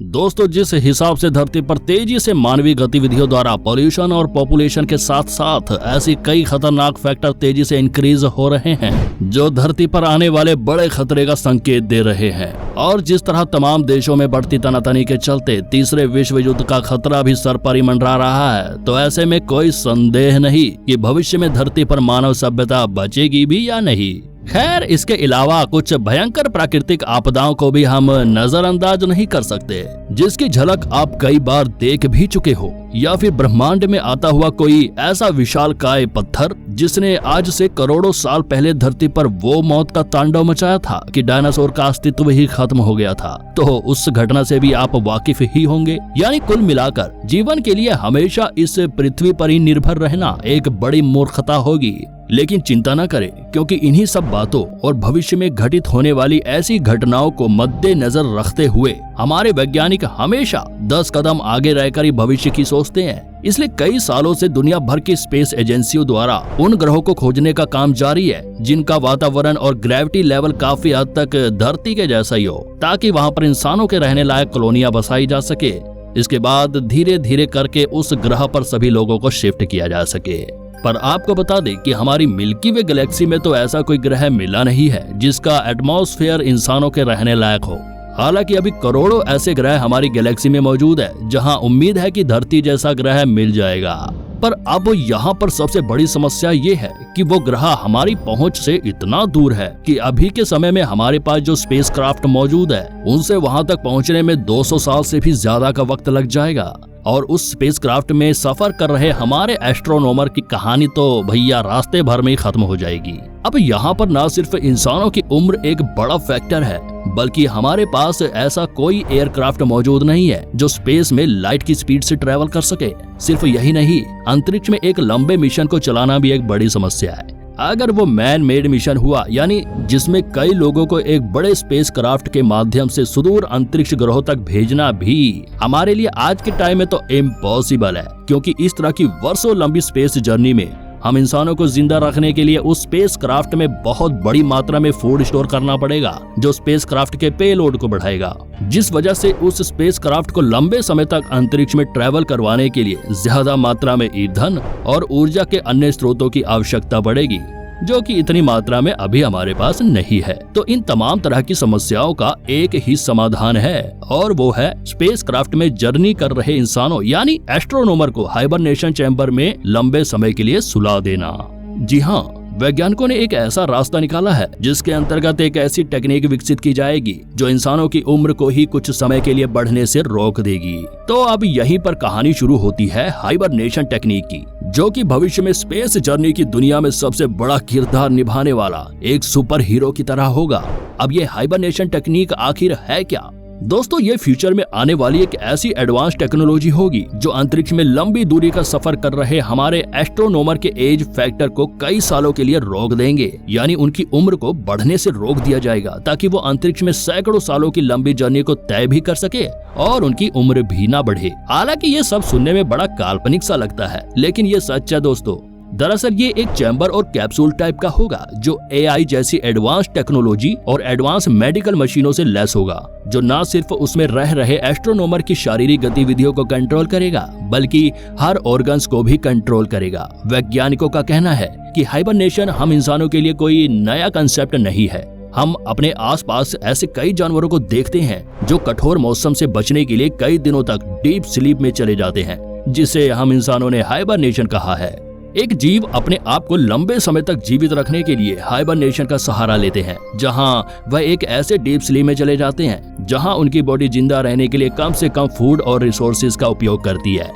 दोस्तों, जिस हिसाब से धरती पर तेजी से मानवीय गतिविधियों द्वारा पॉल्यूशन और पॉपुलेशन के साथ साथ ऐसी कई खतरनाक फैक्टर तेजी से इंक्रीज हो रहे हैं जो धरती पर आने वाले बड़े खतरे का संकेत दे रहे हैं, और जिस तरह तमाम देशों में बढ़ती तनातनी के चलते तीसरे विश्व युद्ध का खतरा भी सर पर ही मंडरा रहा है, तो ऐसे में कोई संदेह नहीं कि भविष्य में धरती पर मानव सभ्यता बचेगी भी या नहीं। खैर, इसके अलावा कुछ भयंकर प्राकृतिक आपदाओं को भी हम नजरअंदाज नहीं कर सकते, जिसकी झलक आप कई बार देख भी चुके हो, या फिर ब्रह्मांड में आता हुआ कोई ऐसा विशालकाय पत्थर जिसने आज से करोड़ों साल पहले धरती पर वो मौत का तांडव मचाया था कि डायनासोर का अस्तित्व ही खत्म हो गया था। तो उस घटना से भी आप वाकिफ ही होंगे। यानी कुल मिलाकर जीवन के लिए हमेशा इस पृथ्वी पर ही निर्भर रहना एक बड़ी मूर्खता होगी। लेकिन चिंता न करें, क्योंकि इन्हीं सब बातों और भविष्य में घटित होने वाली ऐसी घटनाओं को मद्देनजर रखते हुए हमारे वैज्ञानिक हमेशा 10 कदम आगे रहकर ही भविष्य की सोचते हैं। इसलिए कई सालों से दुनिया भर की स्पेस एजेंसियों द्वारा उन ग्रहों को खोजने का काम जारी है जिनका वातावरण और ग्रेविटी लेवल काफी हद तक धरती के जैसा ही हो, ताकि वहाँ पर इंसानों के रहने लायक कॉलोनियां बसाई जा सके। इसके बाद धीरे धीरे करके उस ग्रह पर सभी लोगों को शिफ्ट किया जा सके। पर आपको बता दें कि हमारी मिल्की वे गैलेक्सी में तो ऐसा कोई ग्रह मिला नहीं है जिसका एटमॉस्फेयर इंसानों के रहने लायक हो। हालांकि अभी करोड़ों ऐसे ग्रह हमारी गैलेक्सी में मौजूद है जहां उम्मीद है कि धरती जैसा ग्रह मिल जाएगा। पर अब यहाँ पर सबसे बड़ी समस्या ये है कि वो ग्रह हमारी पहुंच से इतना दूर है कि अभी के समय में हमारे पास जो स्पेसक्राफ्ट मौजूद है उनसे वहां तक पहुंचने में 200 साल से भी ज्यादा का वक्त लग जाएगा। और उस स्पेसक्राफ्ट में सफर कर रहे हमारे एस्ट्रोनॉमर की कहानी तो भैया रास्ते भर में ही खत्म हो जाएगी। अब यहाँ पर न सिर्फ इंसानों की उम्र एक बड़ा फैक्टर है, बल्कि हमारे पास ऐसा कोई एयरक्राफ्ट मौजूद नहीं है जो स्पेस में लाइट की स्पीड से ट्रैवल कर सके। सिर्फ यही नहीं, अंतरिक्ष में एक लंबे मिशन को चलाना भी एक बड़ी समस्या है। अगर वो मैन मेड मिशन हुआ, यानी जिसमें कई लोगों को एक बड़े स्पेस क्राफ्ट के माध्यम से सुदूर अंतरिक्ष ग्रहों तक भेजना भी हमारे लिए आज के टाइम में तो इम्पॉसिबल है, क्योंकि इस तरह की वर्षों लंबी स्पेस जर्नी में हम इंसानों को जिंदा रखने के लिए उस स्पेस क्राफ्ट में बहुत बड़ी मात्रा में फूड स्टोर करना पड़ेगा, जो स्पेस क्राफ्ट के पेलोड को बढ़ाएगा, जिस वजह से उस स्पेस क्राफ्ट को लंबे समय तक अंतरिक्ष में ट्रैवल करवाने के लिए ज्यादा मात्रा में ईंधन और ऊर्जा के अन्य स्रोतों की आवश्यकता पड़ेगी, जो कि इतनी मात्रा में अभी हमारे पास नहीं है। तो इन तमाम तरह की समस्याओं का एक ही समाधान है, और वो है स्पेस क्राफ्ट में जर्नी कर रहे इंसानों यानी एस्ट्रोनॉमर को हाइबरनेशन चैम्बर में लंबे समय के लिए सुला देना। जी हाँ, वैज्ञानिकों ने एक ऐसा रास्ता निकाला है जिसके अंतर्गत एक ऐसी टेक्निक विकसित की जाएगी जो इंसानों की उम्र को ही कुछ समय के लिए बढ़ने से रोक देगी। तो अब यहीं पर कहानी शुरू होती है हाइबरनेशन टेक्निक की, जो कि भविष्य में स्पेस जर्नी की दुनिया में सबसे बड़ा किरदार निभाने वाला एक सुपर हीरो की तरह होगा। अब ये हाइबरनेशन टेक्निक आखिर है क्या? दोस्तों, ये फ्यूचर में आने वाली एक ऐसी एडवांस टेक्नोलॉजी होगी जो अंतरिक्ष में लंबी दूरी का सफर कर रहे हमारे एस्ट्रोनॉमर के एज फैक्टर को कई सालों के लिए रोक देंगे, यानी उनकी उम्र को बढ़ने से रोक दिया जाएगा, ताकि वो अंतरिक्ष में सैकड़ों सालों की लंबी जर्नी को तय भी कर सके और उनकी उम्र भी ना बढ़े। हालांकि ये सब सुनने में बड़ा काल्पनिक सा लगता है, लेकिन ये सच है दोस्तों। दरअसल ये एक चैम्बर और कैप्सूल टाइप का होगा जो AI जैसी एडवांस टेक्नोलॉजी और एडवांस मेडिकल मशीनों से लैस होगा, जो न सिर्फ उसमें रह रहे एस्ट्रोनॉमर की शारीरिक गतिविधियों को कंट्रोल करेगा, बल्कि हर ऑर्गन्स को भी कंट्रोल करेगा। वैज्ञानिकों का कहना है कि हाइबरनेशन हम इंसानों के लिए कोई नया कंसेप्ट नहीं है। हम अपने आसपास ऐसे कई जानवरों को देखते हैं जो कठोर मौसम से बचने के लिए कई दिनों तक डीप स्लीप में चले जाते हैं, जिसे हम इंसानों ने हाइबरनेशन कहा है। एक जीव अपने आप को लंबे समय तक जीवित रखने के लिए हाइबरनेशन का सहारा लेते हैं, जहां वह एक ऐसे डीप स्लीप में चले जाते हैं जहां उनकी बॉडी जिंदा रहने के लिए कम से कम फूड और रिसोर्सेज का उपयोग करती है।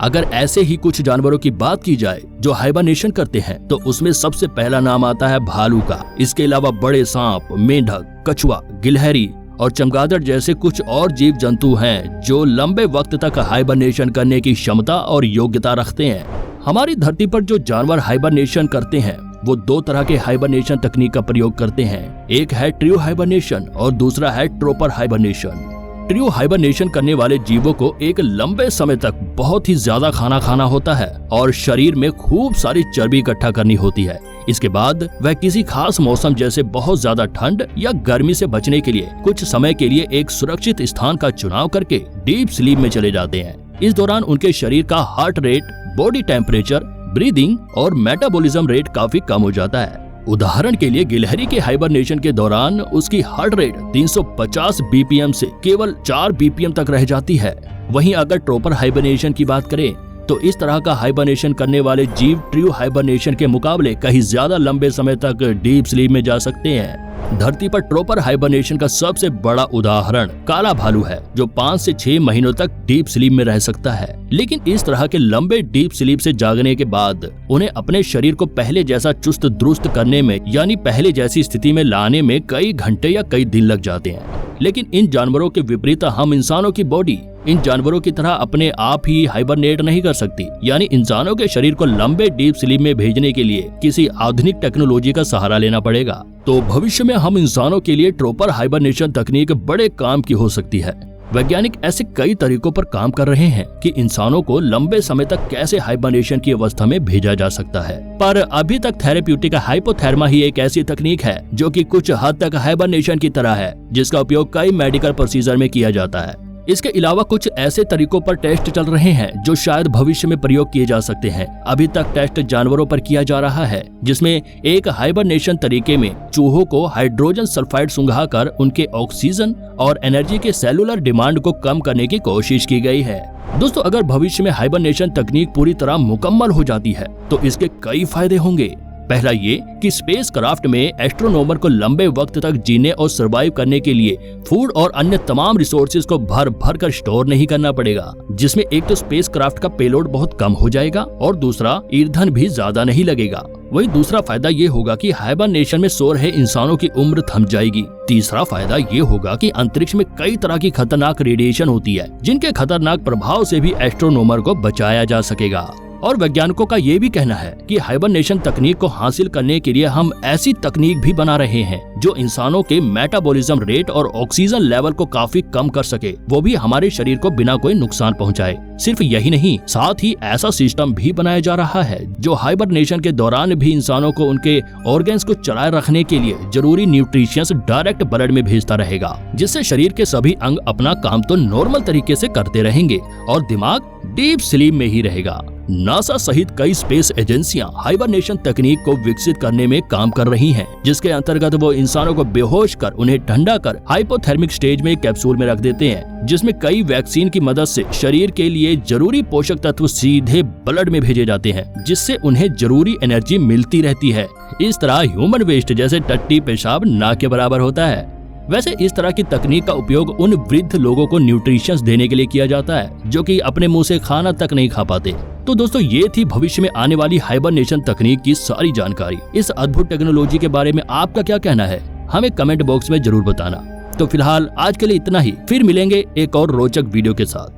अगर ऐसे ही कुछ जानवरों की बात की जाए जो हाइबरनेशन करते हैं, तो उसमें सबसे पहला नाम आता है भालू का। इसके अलावा बड़े सांप, मेंढक, कछुआ, गिलहरी और चमगादड़ जैसे कुछ और जीव जंतु हैं जो लंबे वक्त तक हाइबरनेशन करने की क्षमता और योग्यता रखते हैं। हमारी धरती पर जो जानवर हाइबरनेशन करते हैं वो 2 तरह के हाइबरनेशन तकनीक का प्रयोग करते हैं। एक है ट्रू हाइबरनेशन और दूसरा है ट्रोपर हाइबरनेशन। ट्रू हाइबरनेशन करने वाले जीवों को एक लंबे समय तक बहुत ही ज्यादा खाना खाना होता है और शरीर में खूब सारी चर्बी इकट्ठा करनी होती है। इसके बाद वह किसी खास मौसम जैसे बहुत ज्यादा ठंड या गर्मी से बचने के लिए कुछ समय के लिए एक सुरक्षित स्थान का चुनाव करके डीप स्लीप में चले जाते हैं। इस दौरान उनके शरीर का heart rate, body temperature, breathing और मेटाबॉलिज्म रेट काफी कम हो जाता है। उदाहरण के लिए गिलहरी के हाइबरनेशन के दौरान उसकी हार्ट रेट 350 बीपीएम से केवल 4 बीपीएम तक रह जाती है। वहीं अगर ट्रोपर हाइबरनेशन की बात करें तो इस तरह का हाइबरनेशन करने वाले जीव ट्रू हाइबरनेशन के मुकाबले कहीं ज्यादा लंबे समय तक डीप स्लीप में जा सकते हैं। धरती पर ट्रोपर हाइबरनेशन का सबसे बड़ा उदाहरण काला भालू है, जो 5 से 6 महीनों तक डीप स्लीप में रह सकता है। लेकिन इस तरह के लंबे डीप स्लीप से जागने के बाद उन्हें अपने शरीर को पहले जैसा चुस्त दुरुस्त करने में, यानी पहले जैसी स्थिति में लाने में कई घंटे या कई दिन लग जाते हैं। लेकिन इन जानवरों के विपरीत हम इंसानों की बॉडी इन जानवरों की तरह अपने आप ही हाइबरनेट नहीं कर सकती, यानी इंसानों के शरीर को लंबे डीप स्लीप में भेजने के लिए किसी आधुनिक टेक्नोलॉजी का सहारा लेना पड़ेगा। तो भविष्य में हम इंसानों के लिए ट्रोपर हाइबरनेशन तकनीक बड़े काम की हो सकती है। वैज्ञानिक ऐसे कई तरीकों पर काम कर रहे हैं कि इंसानों को लंबे समय तक कैसे हाइबरनेशन की अवस्था में भेजा जा सकता है। पर अभी तक थेरेप्यूटिक हाइपोथर्मा ही एक ऐसी तकनीक है जो कि कुछ हद तक हाइबरनेशन की तरह है, जिसका उपयोग कई मेडिकल प्रोसीजर में किया जाता है। इसके अलावा कुछ ऐसे तरीकों पर टेस्ट चल रहे हैं जो शायद भविष्य में प्रयोग किए जा सकते हैं। अभी तक टेस्ट जानवरों पर किया जा रहा है, जिसमें एक हाइबरनेशन तरीके में चूहों को हाइड्रोजन सल्फाइड सुंघाकर उनके ऑक्सीजन और एनर्जी के सेलुलर डिमांड को कम करने की कोशिश की गई है। दोस्तों, अगर भविष्य में हाइबरनेशन तकनीक पूरी तरह मुकम्मल हो जाती है तो इसके कई फायदे होंगे। पहला ये कि स्पेस क्राफ्ट में एस्ट्रोनॉमर को लंबे वक्त तक जीने और सर्वाइव करने के लिए फूड और अन्य तमाम रिसोर्सेज को भर भर कर स्टोर नहीं करना पड़ेगा, जिसमें एक तो स्पेस क्राफ्ट का पेलोड बहुत कम हो जाएगा और दूसरा ईंधन भी ज्यादा नहीं लगेगा। वही दूसरा फायदा ये होगा कि हाइबरनेशन में सो रहे इंसानों की उम्र थम जाएगी। तीसरा फायदा ये होगा कि अंतरिक्ष में कई तरह की खतरनाक रेडिएशन होती है, जिनके खतरनाक प्रभाव से भी एस्ट्रोनॉमर को बचाया जा सकेगा। और वैज्ञानिकों का ये भी कहना है कि हाइबरनेशन तकनीक को हासिल करने के लिए हम ऐसी तकनीक भी बना रहे हैं जो इंसानों के मेटाबॉलिज्म रेट और ऑक्सीजन लेवल को काफी कम कर सके, वो भी हमारे शरीर को बिना कोई नुकसान पहुंचाए। सिर्फ यही नहीं, साथ ही ऐसा सिस्टम भी बनाया जा रहा है जो हाइबरनेशन के दौरान भी इंसानों को उनके ऑर्गन्स को चलाए रखने के लिए जरूरी न्यूट्रिशंस डायरेक्ट ब्लड में भेजता रहेगा, जिससे शरीर के सभी अंग अपना काम तो नॉर्मल तरीके से करते रहेंगे और दिमाग डीप स्लीप में ही रहेगा। नासा सहित कई स्पेस एजेंसियां हाइबरनेशन तकनीक को विकसित करने में काम कर रही हैं, जिसके अंतर्गत वो इंसानों को बेहोश कर उन्हें ठंडा कर हाइपोथर्मिक स्टेज में कैप्सूल में रख देते हैं, जिसमें कई वैक्सीन की मदद से शरीर के लिए जरूरी पोषक तत्व सीधे ब्लड में भेजे जाते हैं, जिससे उन्हें जरूरी एनर्जी मिलती रहती है। इस तरह ह्यूमन वेस्ट जैसे टट्टी पेशाब ना के बराबर होता है। वैसे इस तरह की तकनीक का उपयोग उन वृद्ध लोगों को न्यूट्रिशंस देने के लिए किया जाता है जो कि अपने मुंह से खाना तक नहीं खा पाते। तो दोस्तों, ये थी भविष्य में आने वाली हाइबरनेशन तकनीक की सारी जानकारी। इस अद्भुत टेक्नोलॉजी के बारे में आपका क्या कहना है, हमें कमेंट बॉक्स में जरूर बताना। तो फिलहाल आज के लिए इतना ही, फिर मिलेंगे एक और रोचक वीडियो के साथ।